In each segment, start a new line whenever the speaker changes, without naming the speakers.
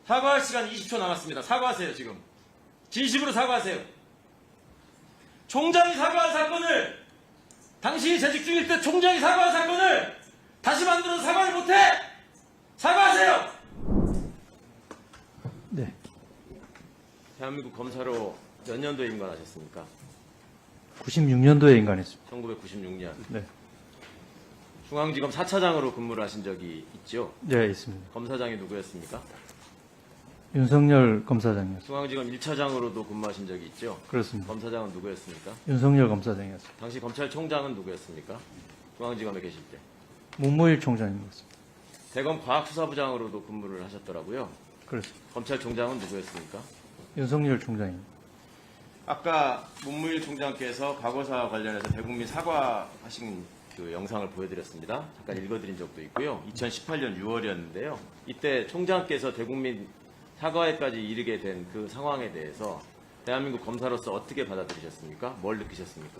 사과할 시간 20초 남았습니다. 사과하세요, 지금. 진심으로 사과하세요. 총장이 사과한 사건을, 당신이 재직 중일 때 총장이 사과한 사건을 다시 만들어서 사과를 못해! 사과하세요!
네.
대한민국 검사로 몇 년도에 임관하셨습니까?
96년도에 임관했습니다.
1996년.
네.
중앙지검 4차장으로 근무를 하신 적이 있죠?
네, 있습니다.
검사장이 누구였습니까?
윤석열 검사장이었습니다.
중앙지검 1차장으로도 근무하신 적이 있죠?
그렇습니다.
검사장은 누구였습니까?
윤석열 검사장이었습니다.
당시 검찰총장은 누구였습니까? 중앙지검에 계실 때.
문무일 총장이었습니다.
대검 과학수사부장으로도 근무를 하셨더라고요.
그렇습니다.
검찰총장은 누구였습니까?
윤석열 총장입니다.
아까 문무일 총장께서 과거사와 관련해서 대국민 사과하신 그 영상을 보여드렸습니다. 잠깐 읽어드린 적도 있고요. 2018년 6월이었는데요. 이때 총장께서 대국민 사과에까지 이르게 된 그 상황에 대해서 대한민국 검사로서 어떻게 받아들이셨습니까? 뭘 느끼셨습니까?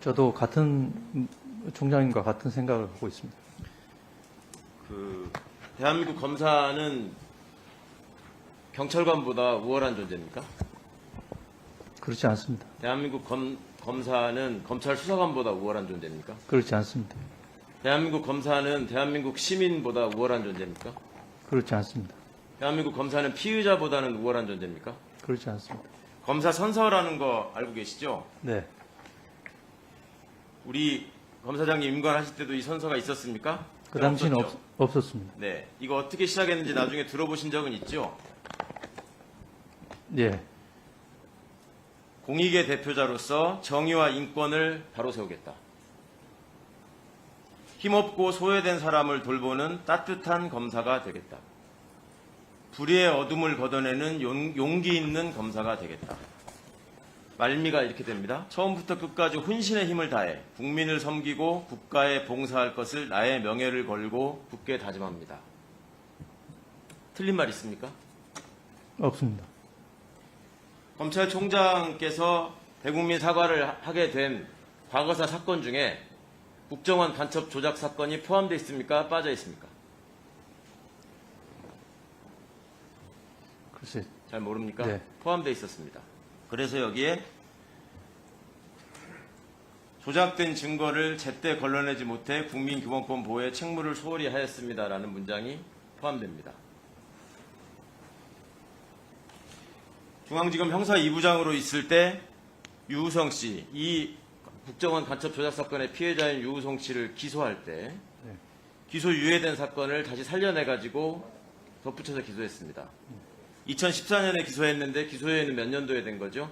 저도 같은 총장님과 같은 생각을 하고 있습니다.
그 대한민국 검사는 경찰관보다 우월한 존재입니까?
그렇지 않습니다.
대한민국 검사는 검찰 수사관보다 우월한 존재입니까?
그렇지 않습니다.
대한민국 검사는 대한민국 시민보다 우월한 존재입니까?
그렇지 않습니다.
대한민국 검사는 피의자보다는 우월한 존재입니까?
그렇지 않습니다.
검사 선서라는 거 알고 계시죠?
네.
우리 검사장님 임관하실 때도 이 선서가 있었습니까?
그 당시는
없었죠?
없었습니다.
네, 이거 어떻게 시작했는지 나중에 들어보신 적은 있죠?
예.
공익의 대표자로서 정의와 인권을 바로 세우겠다. 힘없고 소외된 사람을 돌보는 따뜻한 검사가 되겠다. 불의의 어둠을 걷어내는 용기 있는 검사가 되겠다. 말미가 이렇게 됩니다. 처음부터 끝까지 혼신의 힘을 다해 국민을 섬기고 국가에 봉사할 것을 나의 명예를 걸고 굳게 다짐합니다. 틀린 말 있습니까?
없습니다.
검찰총장께서 대국민 사과를 하게 된 과거사 사건 중에 국정원 간첩 조작 사건이 포함되어 있습니까? 빠져 있습니까?
글쎄,
잘 모릅니까?
네.
포함되어 있었습니다. 그래서 여기에 조작된 증거를 제때 걸러내지 못해 국민기본권 보호에 책무를 소홀히 하였습니다라는 문장이 포함됩니다. 중앙지검 형사 2부장으로 있을 때 유우성 씨, 이 국정원 간첩 조작 사건의 피해자인 유우성 씨를 기소할 때
네.
기소 유예된 사건을 다시 살려내가지고 덧붙여서 기소했습니다. 2014년에 기소했는데 기소유예는 몇 년도에 된 거죠?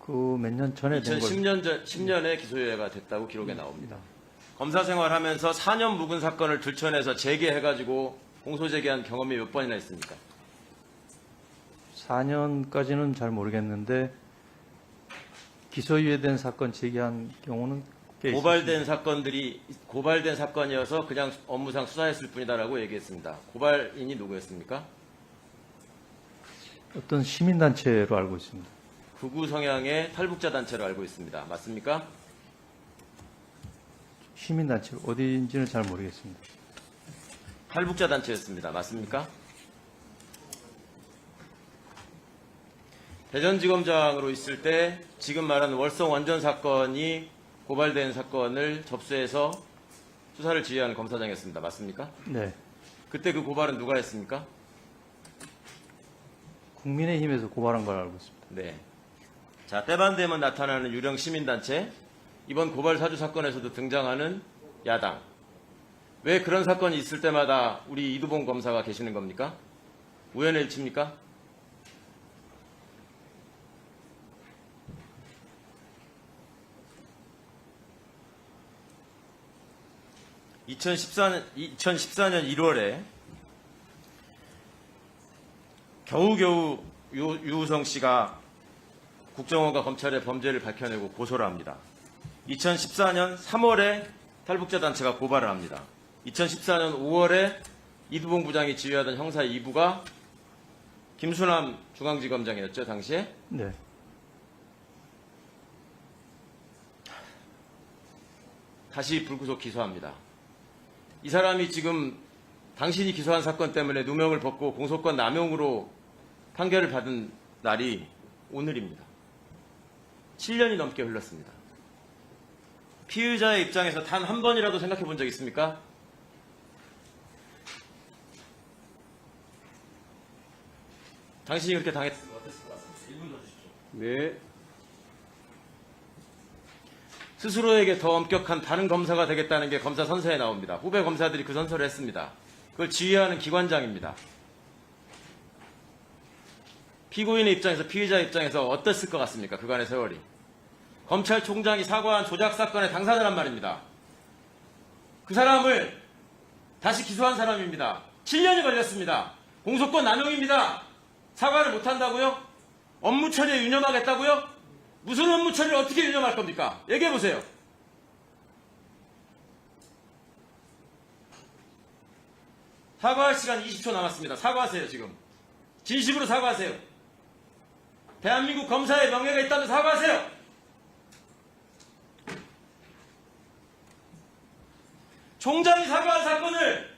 그 몇 년 전에 된 걸.
10년에 기소유예가 됐다고 기록에 나옵니다. 검사 생활하면서 4년 묵은 사건을 들춰내서 재개해가지고 공소 제기한 경험이 몇 번이나 있습니까?
4년까지는 잘 모르겠는데 기소유예된 사건 제기한 경우는 꽤
고발된 사건이어서 그냥 업무상 수사했을 뿐이다라고 얘기했습니다. 고발인이 누구였습니까?
어떤 시민단체로 알고 있습니다.
극우 성향의 탈북자 단체로 알고 있습니다. 맞습니까?
시민단체 어디인지는 잘 모르겠습니다.
탈북자 단체였습니다. 맞습니까? 대전지검장으로 있을 때 지금 말하는 월성 원전 사건이 고발된 사건을 접수해서 수사를 지휘하는 검사장이었습니다. 맞습니까?
네.
그때 그 고발은 누가 했습니까?
국민의힘에서 고발한 걸 알고 있습니다.
네. 자, 때만 되면 나타나는 유령 시민단체, 이번 고발 사주 사건에서도 등장하는 야당. 왜 그런 사건이 있을 때마다 우리 이두봉 검사가 계시는 겁니까? 우연의 일치입니까? (2014년 1월에) 겨우겨우 유우성 씨가 국정원과 검찰의 범죄를 밝혀내고 고소를 합니다. 2014년 3월에 탈북자 단체가 고발을 합니다. 2014년 5월에 이두봉 부장이 지휘하던 형사 2부가 김수남 중앙지검장이었죠, 당시에?
네.
다시 불구속 기소합니다. 이 사람이 지금 당신이 기소한 사건 때문에 누명을 벗고 공소권 남용으로 판결을 받은 날이 오늘입니다. 7년이 넘게 흘렀습니다. 피의자의 입장에서 단 한 번이라도 생각해 본 적 있습니까? 당신이 그렇게 당했으면 어땠을 것 같습니다. 1분 더 주십시오.
네.
스스로에게 더 엄격한 다른 검사가 되겠다는 게 검사 선서에 나옵니다. 후배 검사들이 그 선서를 했습니다. 그걸 지휘하는 기관장입니다. 피고인의 입장에서 피의자 입장에서 어땠을 것 같습니까? 그간의 세월이. 검찰총장이 사과한 조작 사건의 당사자란 말입니다. 그 사람을 다시 기소한 사람입니다. 7년이 걸렸습니다. 공소권 남용입니다. 사과를 못한다고요? 업무 처리에 유념하겠다고요? 무슨 업무 처리를 어떻게 유념할 겁니까? 얘기해 보세요. 사과할 시간 20초 남았습니다. 사과하세요, 지금. 진심으로 사과하세요. 대한민국 검사의 명예가 있다면 사과하세요. 총장이 사과한 사건을,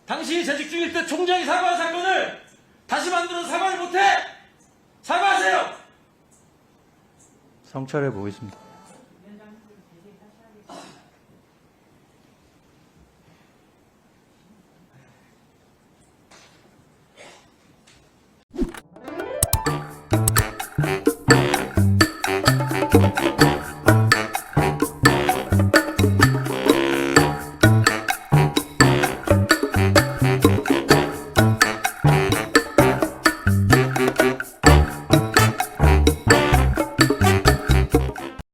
당신이 재직 중일 때 총장이 사과한 사건을 다시 만들어서 사과를 못해! 사과하세요!
성찰해 보겠습니다.